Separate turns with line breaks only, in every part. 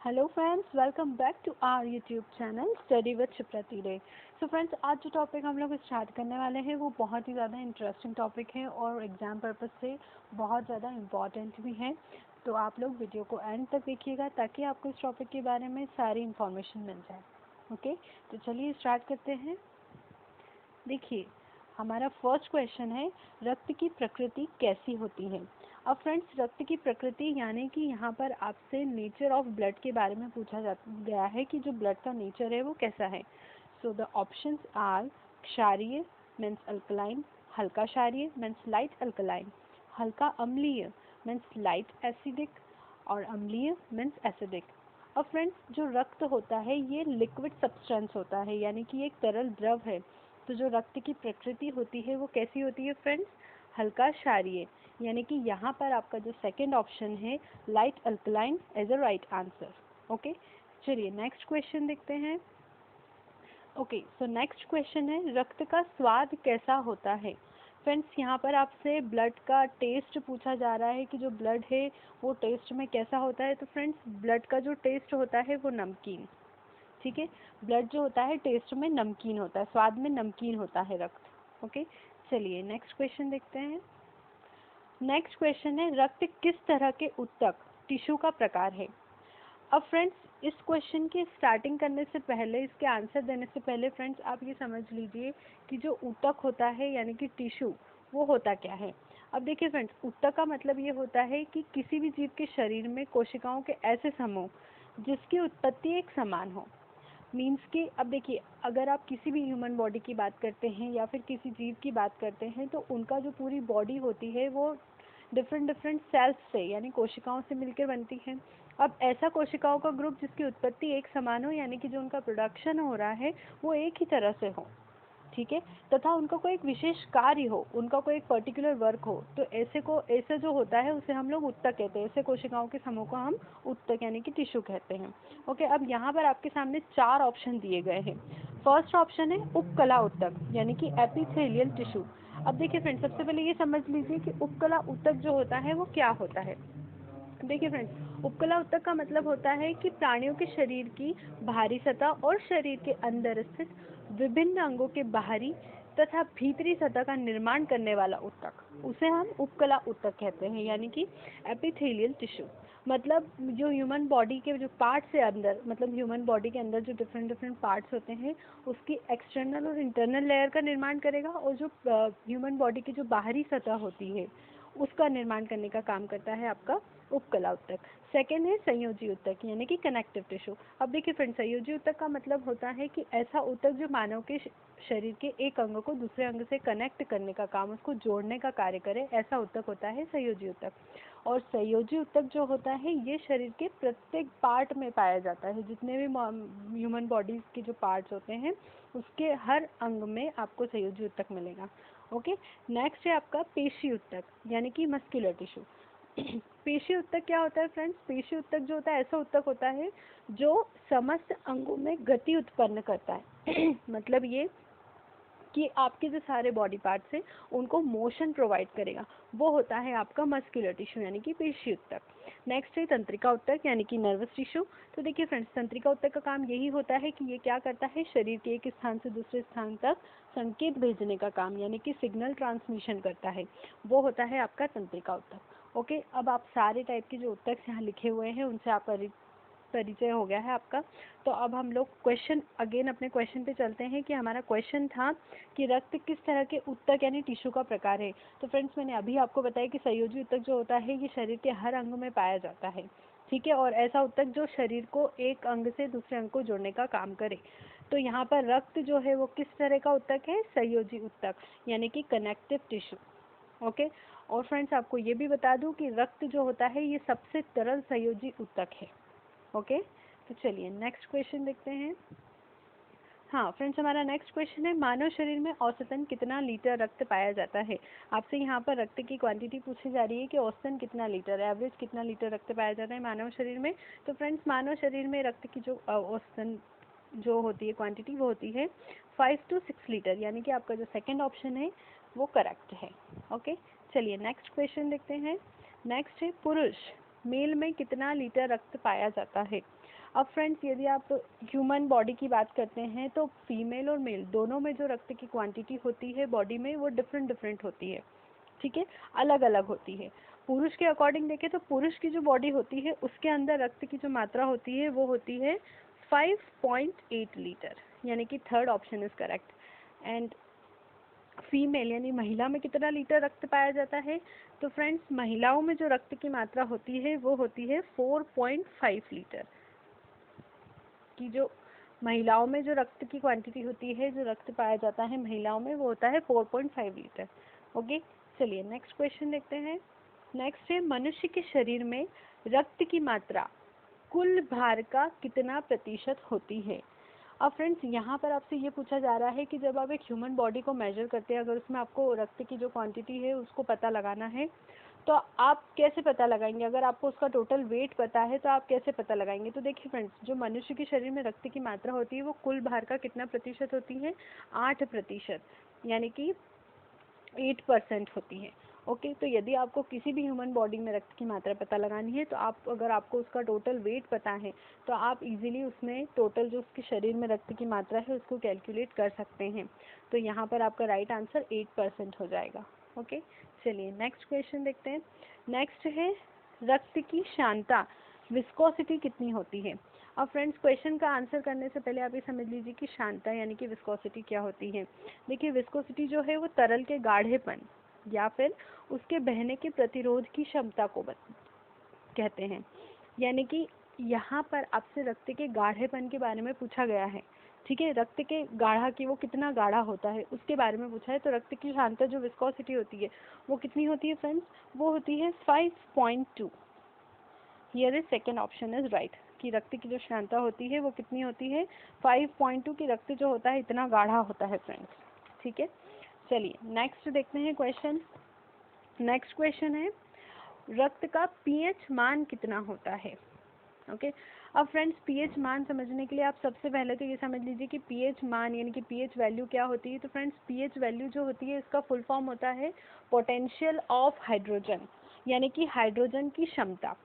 Hello friends, welcome back to our YouTube channel study with शिप्राती डे। So friends, आज जो टॉपिक हम लोग स्टार्ट करने वाले हैं वो बहुत ही ज़्यादा इंटरेस्टिंग टॉपिक है और एग्ज़ाम पर्पस से बहुत ज़्यादा इम्पॉर्टेंट भी है। तो आप लोग वीडियो को एंड तक देखिएगा ताकि आपको इस टॉपिक के बारे में सारी इन्फॉर्मेशन मिल जाए। ओके, तो चलिए स्टार्ट करते हैं। देखिए, हमारा फर्स्ट क्वेश्चन है, रक्त की प्रकृति कैसी होती है। अब फ्रेंड्स, रक्त की प्रकृति यानी कि यहाँ पर आपसे नेचर ऑफ ब्लड के बारे में पूछा गया है कि जो ब्लड का नेचर है वो कैसा है। सो द ऑप्शंस आर क्षारीय मीन्स अल्कलाइन, हल्का क्षारीय मीन्स लाइट अल्कलाइन, हल्का अम्लीय मीन्स लाइट एसिडिक और अम्लीय मीन्स एसिडिक। अब फ्रेंड्स, जो रक्त होता है ये लिक्विड सब्सटेंस होता है, यानी कि एक तरल द्रव है। तो जो रक्त की प्रकृति होती है वो कैसी होती है फ्रेंड्स, हल्का क्षारीय, यानी कि यहाँ पर आपका जो सेकंड ऑप्शन है light alkaline as a right answer. Okay, चलिए नेक्स्ट क्वेश्चन देखते हैं। ओके, सो नेक्स्ट क्वेश्चन है, रक्त का स्वाद कैसा होता है। फ्रेंड्स, यहाँ पर आपसे ब्लड का टेस्ट पूछा जा रहा है कि जो ब्लड है वो टेस्ट में कैसा होता है। तो फ्रेंड्स, ब्लड का जो टेस्ट होता है वो नमकीन, ठीक है। ब्लड जो होता है टेस्ट में नमकीन होता है, स्वाद में नमकीन होता है रक्त। ओके, चलिए नेक्स्ट क्वेश्चन देखते हैं। नेक्स्ट क्वेश्चन है, रक्त किस तरह के ऊतक टिश्यू का प्रकार है। अब फ्रेंड्स, इस क्वेश्चन की स्टार्टिंग करने से पहले, इसके आंसर देने से पहले फ्रेंड्स आप ये समझ लीजिए कि जो ऊतक होता है यानी कि टिश्यू वो होता क्या है। अब देखिए फ्रेंड्स, ऊतक का मतलब ये होता है कि किसी भी जीव के शरीर में कोशिकाओं के ऐसे समूह जिसकी उत्पत्ति एक समान हो। मीन्स कि अब देखिए, अगर आप किसी भी ह्यूमन बॉडी की बात करते हैं या फिर किसी जीव की बात करते हैं तो उनका जो पूरी बॉडी होती है वो डिफरेंट डिफरेंट सेल्स से यानी कोशिकाओं से मिलकर बनती है। अब ऐसा कोशिकाओं का ग्रुप जिसकी उत्पत्ति एक समान हो, यानी कि जो उनका प्रोडक्शन हो रहा है वो एक ही तरह से हो, ठीक है, तथा उनका कोई एक विशेष कार्य हो, उनका कोई एक पर्टिकुलर वर्क हो, तो ऐसे जो होता है उसे हम लोग ऊतक कहते हैं। ऐसे कोशिकाओं के समूह को हम ऊतक यानी कि टिश्यू कहते हैं। ओके, अब यहाँ पर आपके सामने 4 ऑप्शन दिए गए हैं। फर्स्ट ऑप्शन है उपकला ऊतक यानी कि एपिथेलियल टिश्यू। अब देखिए फ्रेंड्स, सबसे पहले ये समझ लीजिए कि उपकला ऊतक जो होता है वो क्या होता है। देखिए फ्रेंड्स, उपकला ऊतक का मतलब होता है कि प्राणियों के शरीर की बाहरी सतह और शरीर के अंदर स्थित विभिन्न अंगों के बाहरी तथा भीतरी सतह का निर्माण करने वाला ऊतक, उसे हम उपकला ऊतक कहते हैं, यानी कि एपिथेलियल टिश्यू। मतलब जो ह्यूमन बॉडी के जो पार्ट्स है अंदर, मतलब ह्यूमन बॉडी के अंदर जो डिफरेंट डिफरेंट पार्ट्स होते हैं उसकी एक्सटर्नल और इंटरनल लेयर का निर्माण करेगा, और जो ह्यूमन बॉडी की जो बाहरी सतह होती है उसका निर्माण करने का काम करता है आपका उपकला ऊतक। सेकेंड है संयोजी ऊतक यानी कि कनेक्टिव टिश्यू। अब देखिए फ्रेंड्स, संयोजी ऊतक का मतलब होता है कि ऐसा ऊतक जो मानव के शरीर के एक अंग को दूसरे अंग से कनेक्ट करने का काम, उसको जोड़ने का कार्य करे, ऐसा ऊतक होता है संयोजी ऊतक। और संयोजी ऊतक जो होता है ये शरीर के प्रत्येक पार्ट में पाया जाता है। जितने भी ह्यूमन बॉडीज के जो पार्ट्स होते हैं उसके हर अंग में आपको संयोजी ऊतक मिलेगा। ओके, नेक्स्ट है आपका पेशी ऊतक यानी कि मस्कुलर टिश्यू। पेशी ऊतक क्या होता है फ्रेंड्स, पेशी ऊतक जो होता है ऐसा ऊतक होता है जो समस्त अंगों में गति उत्पन्न करता है। मतलब ये कि आपके जो सारे बॉडी पार्ट्स हैं उनको मोशन प्रोवाइड करेगा, वो होता है आपका मस्कुलर टिश्यू यानी कि पेशी ऊतक। नेक्स्ट है तंत्रिका ऊतक यानी कि नर्वस टिश्यू। तो देखिए फ्रेंड्स, तंत्रिका ऊतक का काम यही होता है कि ये क्या करता है, शरीर के एक स्थान से दूसरे स्थान तक संकेत भेजने का काम यानी कि सिग्नल ट्रांसमिशन करता है, वो होता है आपका तंत्रिका ऊतक। ओके, अब आप सारे टाइप के जो ऊतक यहाँ लिखे हुए हैं उनसे आप परिचय हो गया है आपका। तो अब हम लोग क्वेश्चन अगेन अपने क्वेश्चन पे चलते हैं कि हमारा क्वेश्चन था कि रक्त किस तरह के ऊतक यानी टिश्यू का प्रकार है। तो फ्रेंड्स, मैंने अभी आपको बताया कि संयोजी ऊतक जो होता है ये शरीर के हर अंग में पाया जाता है, ठीक है, और ऐसा ऊतक जो शरीर को एक अंग से दूसरे अंग को जोड़ने का काम करे। तो यहाँ पर रक्त जो है वो किस तरह का ऊतक है, संयोजी ऊतक यानी कि कनेक्टिव टिश्यू। ओके, और फ्रेंड्स आपको ये भी बता दूं कि रक्त जो होता है ये सबसे तरल संयोजी ऊतक है। ओके, तो चलिए नेक्स्ट क्वेश्चन देखते हैं। हाँ फ्रेंड्स, हमारा नेक्स्ट क्वेश्चन है, मानव शरीर में औसतन कितना लीटर रक्त पाया जाता है। आपसे यहाँ पर रक्त की क्वांटिटी पूछी जा रही है कि औसतन कितना लीटर, एवरेज कितना लीटर रक्त पाया जाता है मानव शरीर में। तो फ्रेंड्स, मानव शरीर में रक्त की जो औसतन जो होती है क्वांटिटी वो होती है 5 to 6 लीटर, यानी कि आपका जो सेकेंड ऑप्शन है वो करेक्ट है। ओके, चलिए नेक्स्ट क्वेश्चन देखते हैं। नेक्स्ट है पुरुष मेल में कितना लीटर रक्त पाया जाता है। अब फ्रेंड्स यदि आप ह्यूमन बॉडी की बात करते हैं तो फीमेल और मेल दोनों में जो रक्त की क्वांटिटी होती है बॉडी में वो डिफरेंट डिफरेंट होती है, ठीक है, अलग अलग होती है। पुरुष के अकॉर्डिंग देखें तो पुरुष की जो बॉडी होती है उसके अंदर रक्त की जो मात्रा होती है वो होती है 5.8 लीटर, यानी कि third option is correct. And female यानी महिला में कितना लीटर रक्त पाया जाता है, तो फ्रेंड्स महिलाओं में जो रक्त की मात्रा होती है वो होती है 4.5 लीटर। कि जो महिलाओं में जो रक्त की क्वांटिटी होती है, जो रक्त पाया जाता है महिलाओं में, वो होता है 4.5 लीटर। ओके, चलिए नेक्स्ट क्वेश्चन देखते हैं। नेक्स्ट है मनुष्य के शरीर में रक्त की मात्रा कुल भार का कितना प्रतिशत होती है। अब फ्रेंड्स यहाँ पर आपसे ये पूछा जा रहा है कि जब आप एक ह्यूमन बॉडी को मेजर करते हैं, अगर उसमें आपको रक्त की जो क्वांटिटी है उसको पता लगाना है तो आप कैसे पता लगाएंगे। अगर आपको उसका टोटल वेट पता है तो आप कैसे पता लगाएंगे। तो देखिए फ्रेंड्स, जो मनुष्य के शरीर में रक्त की मात्रा होती है वो कुल भार का कितना प्रतिशत होती है, 8%, यानी कि 8% होती है। ओके, तो यदि आपको किसी भी ह्यूमन बॉडी में रक्त की मात्रा पता लगानी है तो आप, अगर आपको उसका टोटल वेट पता है तो आप इजीली उसमें टोटल जो उसके शरीर में रक्त की मात्रा है उसको कैलकुलेट कर सकते हैं। तो यहाँ पर आपका राइट आंसर 8% हो जाएगा। ओके, चलिए नेक्स्ट क्वेश्चन देखते हैं। नेक्स्ट है रक्त की सांद्रता विस्कोसिटी कितनी होती है। अब फ्रेंड्स क्वेश्चन का आंसर करने से पहले आप ये समझ लीजिए कि सांद्रता यानी कि विस्कोसिटी क्या होती है। देखिए विस्कोसिटी जो है वो तरल के गाढ़ेपन या फिर उसके बहने के प्रतिरोध की क्षमता को कहते हैं। यानी कि यहाँ पर आपसे रक्त के गाढ़ेपन के बारे में पूछा गया है, ठीक है, रक्त के गाढ़ा की वो कितना गाढ़ा होता है उसके बारे में पूछा है। तो रक्त की सांद्रता जो विस्कोसिटी होती है वो कितनी होती है फ्रेंड्स, वो होती है 5.2। Here is second option is right, कि रक्त की जो सांद्रता होती है वो कितनी होती है, 5.2 की रक्त जो होता है इतना गाढ़ा होता है फ्रेंड्स, ठीक है। चलिए नेक्स्ट देखते हैं क्वेश्चन। नेक्स्ट क्वेश्चन है रक्त का पीएच मान कितना होता है। ओके, अब फ्रेंड्स पीएच मान समझने के लिए आप सबसे पहले तो ये समझ लीजिए कि पीएच मान यानी कि पीएच वैल्यू क्या होती है। तो फ्रेंड्स पीएच वैल्यू जो होती है इसका फुल फॉर्म होता है पोटेंशियल ऑफ हाइड्रोजन, यानी कि हाइड्रोजन की क्षमता।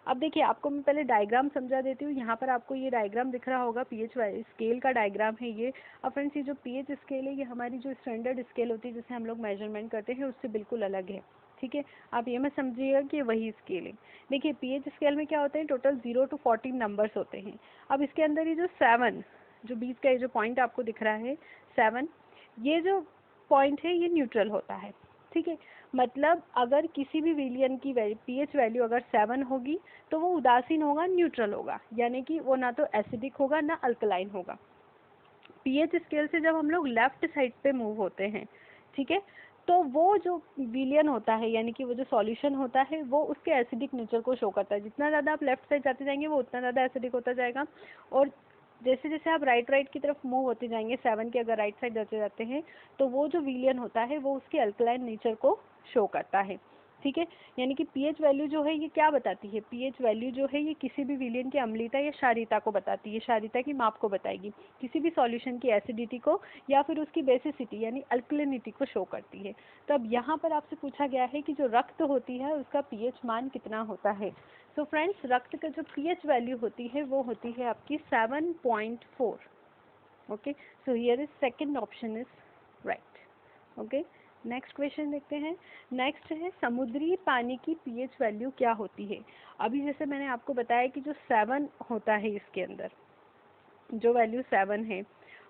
अब देखिए आपको मैं पहले डायग्राम समझा देती हूँ। यहाँ पर आपको ये डायग्राम दिख रहा होगा, पीएच स्केल का डायग्राम है ये। अब फ्रेंड्स ये जो पीएच स्केल है ये हमारी जो स्टैंडर्ड स्केल होती है जिसे हम लोग मेजरमेंट करते हैं उससे बिल्कुल अलग है, ठीक है। आप ये मत समझिएगा कि वही स्केल है। देखिए पीएच स्केल में क्या होता है, टोटल 0 to 14 नंबर्स होते हैं। अब इसके अंदर ये जो 7 जो बीच का ये जो पॉइंट आपको दिख रहा है 7, ये जो पॉइंट है ये न्यूट्रल होता है, ठीक है। मतलब अगर किसी भी विलियन की पीएच वैल्यू अगर 7 होगी तो वो उदासीन होगा, न्यूट्रल होगा, यानी कि वो ना तो एसिडिक होगा ना अल्कलाइन होगा। पीएच स्केल से जब हम लोग लेफ्ट साइड पे मूव होते हैं, ठीक है, तो वो जो विलियन होता है यानी कि वो जो सॉल्यूशन होता है वो उसके एसिडिक नेचर को शो करता है। जितना ज़्यादा आप लेफ्ट साइड जाते जाएंगे वो उतना ज़्यादा एसिडिक होता जाएगा, और जैसे जैसे आप राइट की तरफ मूव होते जाएंगे 7 के अगर राइट साइड जाते जाते हैं तो वो जो विलियन होता है वो उसके अल्कलाइन नेचर को शो करता है, ठीक है। यानी कि पीएच वैल्यू जो है ये क्या बताती है, पीएच वैल्यू जो है ये किसी भी विलियन की अम्लीयता या क्षारीयता को बताती है, क्षारीयता की माप को बताएगी, किसी भी सॉल्यूशन की एसिडिटी को या फिर उसकी बेसिसिटी यानी अल्कलिनिटी को शो करती है। तो अब यहाँ पर आपसे पूछा गया है कि जो रक्त होती है उसका पीएच मान कितना होता है। सो फ्रेंड्स रक्त का जो पीएच वैल्यू होती है वो होती है आपकी 7.4। Okay, so here is second option is right. Okay, next question देखते हैं। नेक्स्ट है समुद्री पानी की पीएच वैल्यू क्या होती है। अभी जैसे मैंने आपको बताया कि जो 7 होता है इसके अंदर जो वैल्यू 7 है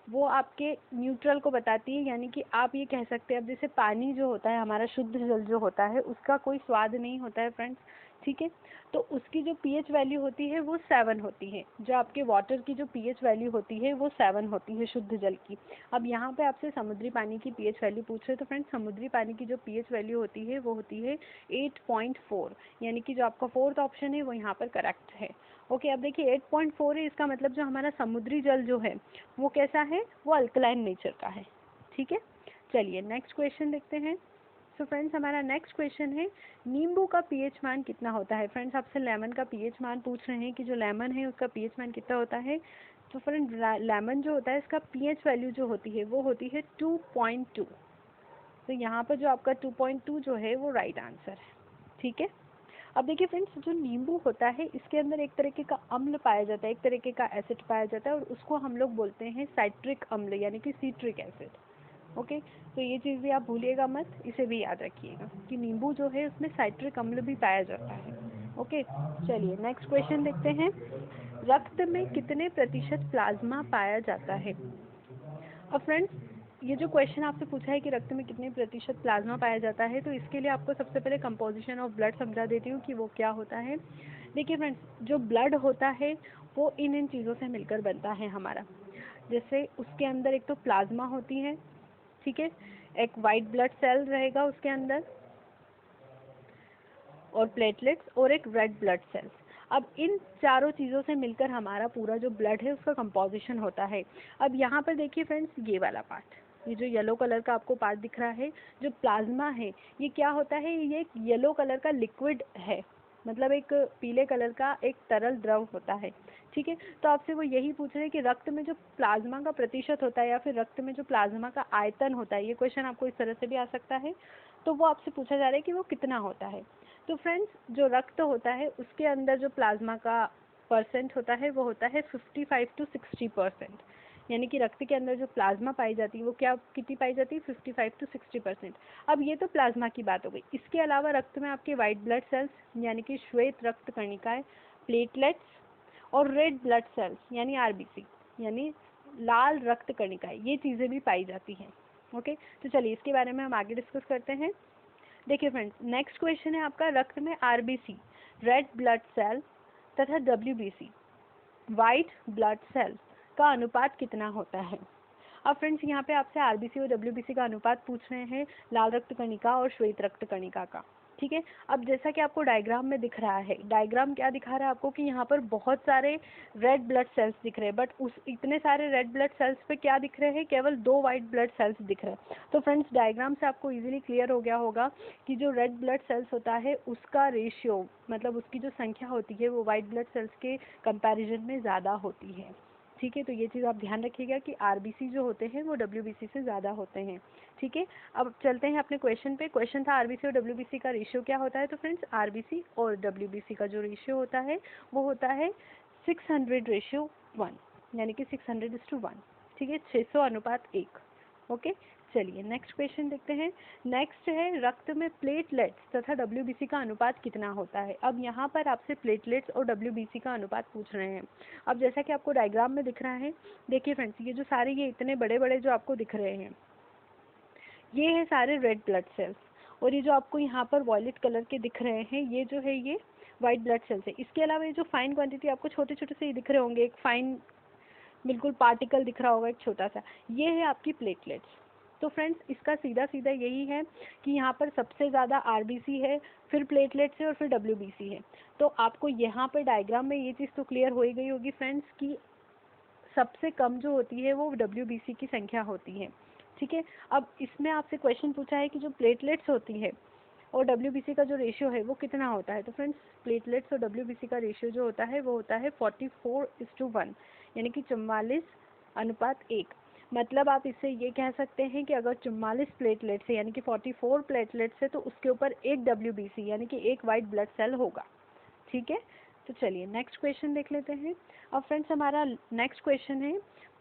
वो आपके न्यूट्रल को बताती है, यानी कि आप ये कह सकते हैं अब जैसे पानी जो होता है हमारा शुद्ध जल जो होता है उसका कोई स्वाद नहीं होता है फ्रेंड्स, ठीक है। तो उसकी जो पीएच वैल्यू होती है वो 7 होती है। जो आपके वाटर की जो पीएच वैल्यू होती है वो 7 होती है शुद्ध जल की। अब यहाँ पे आपसे समुद्री पानी की पीएच वैल्यू पूछ रहे हैं तो फ्रेंड्स समुद्री पानी की जो पीएच वैल्यू होती है वो होती है 8.4, यानी कि जो आपका फोर्थ ऑप्शन है वो यहाँ पर करेक्ट है। ओके, अब देखिए 8.4 है, इसका मतलब जो हमारा समुद्री जल जो है वो कैसा है, वो अल्कलाइन नेचर का है, ठीक है। चलिए नेक्स्ट क्वेश्चन देखते हैं। सो फ्रेंड्स हमारा नेक्स्ट क्वेश्चन है नींबू का पीएच मान कितना होता है। फ्रेंड्स आपसे लेमन का पीएच मान पूछ रहे हैं कि जो लेमन है उसका पीएच मान कितना होता है। तो फ्रेंड लेमन जो होता है इसका पीएच वैल्यू जो होती है वो होती है 2.2। तो यहाँ पर जो आपका 2.2 जो है वो राइट आंसर है, ठीक है। अब देखिए फ्रेंड्स, जो नींबू होता है इसके अंदर एक तरीके का अम्ल पाया जाता है, एक तरीके का एसिड पाया जाता है, और उसको हम लोग बोलते हैं साइट्रिक अम्ल यानी कि सिट्रिक एसिड। ओके, तो ये चीज़ भी आप भूलिएगा मत, इसे भी याद रखिएगा कि नींबू जो है उसमें साइट्रिक अम्ल भी पाया जाता है। ओके, चलिए नेक्स्ट क्वेश्चन देखते हैं। रक्त में कितने प्रतिशत प्लाज्मा पाया जाता है? अब फ्रेंड्स, ये जो क्वेश्चन आपसे पूछा है कि रक्त में कितने प्रतिशत प्लाज्मा पाया जाता है, तो इसके लिए आपको सबसे पहले कंपोजिशन ऑफ ब्लड समझा देती हूँ कि वो क्या होता है। देखिए फ्रेंड्स, जो ब्लड होता है वो इन चीज़ों से मिलकर बनता है हमारा। जैसे उसके अंदर एक तो प्लाज्मा होती है, ठीक है, एक वाइट ब्लड सेल रहेगा उसके अंदर, और प्लेटलेट्स, और एक रेड ब्लड सेल्स। अब इन चारों चीज़ों से मिलकर हमारा पूरा जो ब्लड है उसका कंपोजिशन होता है। अब यहाँ पर देखिए फ्रेंड्स, ये वाला पार्ट, ये जो येलो कलर का आपको पार्ट दिख रहा है, जो प्लाज्मा है, ये क्या होता है? ये एक येलो कलर का लिक्विड है, मतलब एक पीले कलर का एक तरल द्रव होता है, ठीक है। तो आपसे वो यही पूछ रहे हैं कि रक्त में जो प्लाज्मा का प्रतिशत होता है या फिर रक्त में जो प्लाज्मा का आयतन होता है, ये क्वेश्चन आपको इस तरह से भी आ सकता है, तो वो आपसे पूछा जा रहा है कि वो कितना होता है। तो फ्रेंड्स, जो रक्त होता है उसके अंदर जो प्लाज्मा का परसेंट होता है वो होता है 55 to 60%, यानी कि रक्त के अंदर जो प्लाज्मा पाई जाती है वो क्या कितनी पाई जाती है? 55 to 60%। अब ये तो प्लाज्मा की बात हो गई। इसके अलावा रक्त में आपके वाइट ब्लड सेल्स यानी कि श्वेत रक्त कणिकाएं, प्लेटलेट्स और रेड ब्लड सेल्स यानी आरबीसी यानी लाल रक्त कणिकाएं, ये चीज़ें भी पाई जाती हैं। ओके, तो चलिए इसके बारे में हम आगे डिस्कस करते हैं। देखिए फ्रेंड्स, नेक्स्ट क्वेश्चन है आपका, रक्त में आरबीसी, रेड ब्लड सेल तथा डब्ल्यूबीसी, वाइट ब्लड सेल का अनुपात कितना होता है? अब फ्रेंड्स, यहाँ पे आपसे आरबीसी और डब्ल्यूबीसी का अनुपात पूछ रहे हैं, लाल रक्त कणिका और श्वेत रक्त कणिका का, ठीक है। अब जैसा कि आपको डायग्राम में दिख रहा है, डायग्राम क्या दिखा रहा है आपको कि यहाँ पर बहुत सारे रेड ब्लड सेल्स दिख रहे हैं, बट उस इतने सारे रेड ब्लड सेल्स पे क्या दिख रहे हैं? केवल 2 वाइट ब्लड सेल्स दिख रहे हैं। तो फ्रेंड्स, डायग्राम से आपको इजीली क्लियर हो गया होगा कि जो रेड ब्लड सेल्स होता है उसका रेशियो, मतलब उसकी जो संख्या होती है वो वाइट ब्लड सेल्स के कंपैरिजन में ज़्यादा होती है, ठीक है। तो ये चीज़ आप ध्यान रखिएगा कि आरबीसी जो होते हैं वो डब्ल्यूबीसी से ज़्यादा होते हैं, ठीक है। अब चलते हैं अपने क्वेश्चन पे। क्वेश्चन था आरबीसी और डब्ल्यूबीसी का रेशियो क्या होता है? तो फ्रेंड्स, आरबीसी और डब्ल्यूबीसी का जो रेशियो होता है वो होता है 600:1, यानी कि 600:1, ठीक है, 600:1। ओके, चलिए नेक्स्ट क्वेश्चन देखते हैं। नेक्स्ट है, रक्त में प्लेटलेट्स तथा डब्ल्यूबीसी का अनुपात कितना होता है? अब यहाँ पर आपसे प्लेटलेट्स और डब्ल्यूबीसी का अनुपात पूछ रहे हैं। अब जैसा कि आपको डायग्राम में दिख रहा है, देखिए फ्रेंड्स, ये जो सारे ये इतने बड़े बड़े जो आपको दिख रहे हैं, ये है सारे रेड ब्लड सेल्स, और ये जो आपको यहाँ पर वॉयलेट कलर के दिख रहे हैं ये जो है ये वाइट ब्लड सेल्स है। इसके अलावा ये जो फाइन क्वांटिटी आपको छोटे छोटे से दिख रहे होंगे, एक फाइन बिल्कुल पार्टिकल दिख रहा होगा एक छोटा सा, ये है आपकी प्लेटलेट्स। तो फ्रेंड्स, इसका सीधा सीधा यही है कि यहाँ पर सबसे ज़्यादा आरबीसी है, फिर प्लेटलेट्स है और फिर डब्ल्यूबीसी है। तो आपको यहाँ पर डायग्राम में ये चीज़ तो क्लियर हो ही गई होगी फ्रेंड्स कि सबसे कम जो होती है वो डब्ल्यूबीसी की संख्या होती है, ठीक है। अब इसमें आपसे क्वेश्चन पूछा है कि जो प्लेटलेट्स होती है और डब्ल्यूबीसी का जो रेशियो है वो कितना होता है? तो फ्रेंड्स, प्लेटलेट्स और डब्ल्यूबीसी का रेशियो जो होता है वो होता है 44:1, यानी कि 44:1। मतलब आप इससे ये कह सकते हैं कि अगर 44 प्लेटलेट्स है यानी कि 44 प्लेटलेट्स है तो उसके ऊपर एक डब्ल्यूबीसी यानी कि एक वाइट ब्लड सेल होगा, ठीक है। तो चलिए नेक्स्ट क्वेश्चन देख लेते हैं। अब फ्रेंड्स, हमारा नेक्स्ट क्वेश्चन है,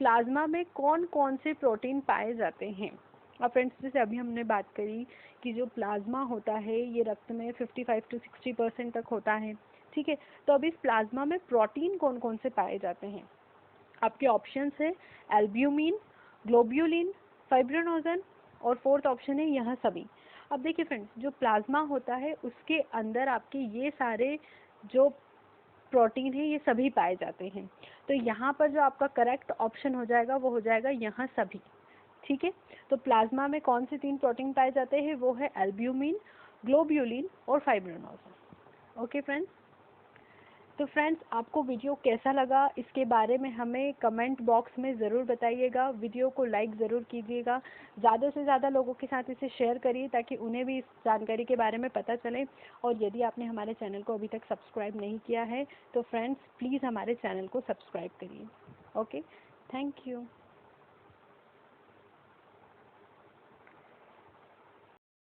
प्लाज्मा में कौन कौन से प्रोटीन पाए जाते हैं? अब फ्रेंड्स, जैसे अभी हमने बात करी कि जो प्लाज्मा होता है ये रक्त में 55 to 60% तक होता है, ठीक है। तो अब इस प्लाज्मा में प्रोटीन कौन कौन से पाए जाते हैं? आपके ऑप्शंस है एल्ब्यूमिन, ग्लोब्यूलिन, फाइब्रिनोजन, और फोर्थ ऑप्शन है यह सभी। अब देखिए फ्रेंड्स, जो प्लाज्मा होता है उसके अंदर आपके ये सारे जो प्रोटीन है ये सभी पाए जाते हैं। तो यहाँ पर जो आपका करेक्ट ऑप्शन हो जाएगा वो हो जाएगा यहाँ सभी, ठीक है। तो प्लाज्मा में कौन से 3 प्रोटीन पाए जाते हैं? वो है एल्ब्यूमिन, ग्लोब्यूलिन और फाइब्रिनोजन। ओके फ्रेंड्स, तो फ्रेंड्स, आपको वीडियो कैसा लगा इसके बारे में हमें कमेंट बॉक्स में ज़रूर बताइएगा। वीडियो को लाइक ज़रूर कीजिएगा, ज़्यादा से ज़्यादा लोगों के साथ इसे शेयर करिए ताकि उन्हें भी इस जानकारी के बारे में पता चले। और यदि आपने हमारे चैनल को अभी तक सब्सक्राइब नहीं किया है तो फ्रेंड्स प्लीज़ हमारे चैनल को सब्सक्राइब करिए। Okay, thank you.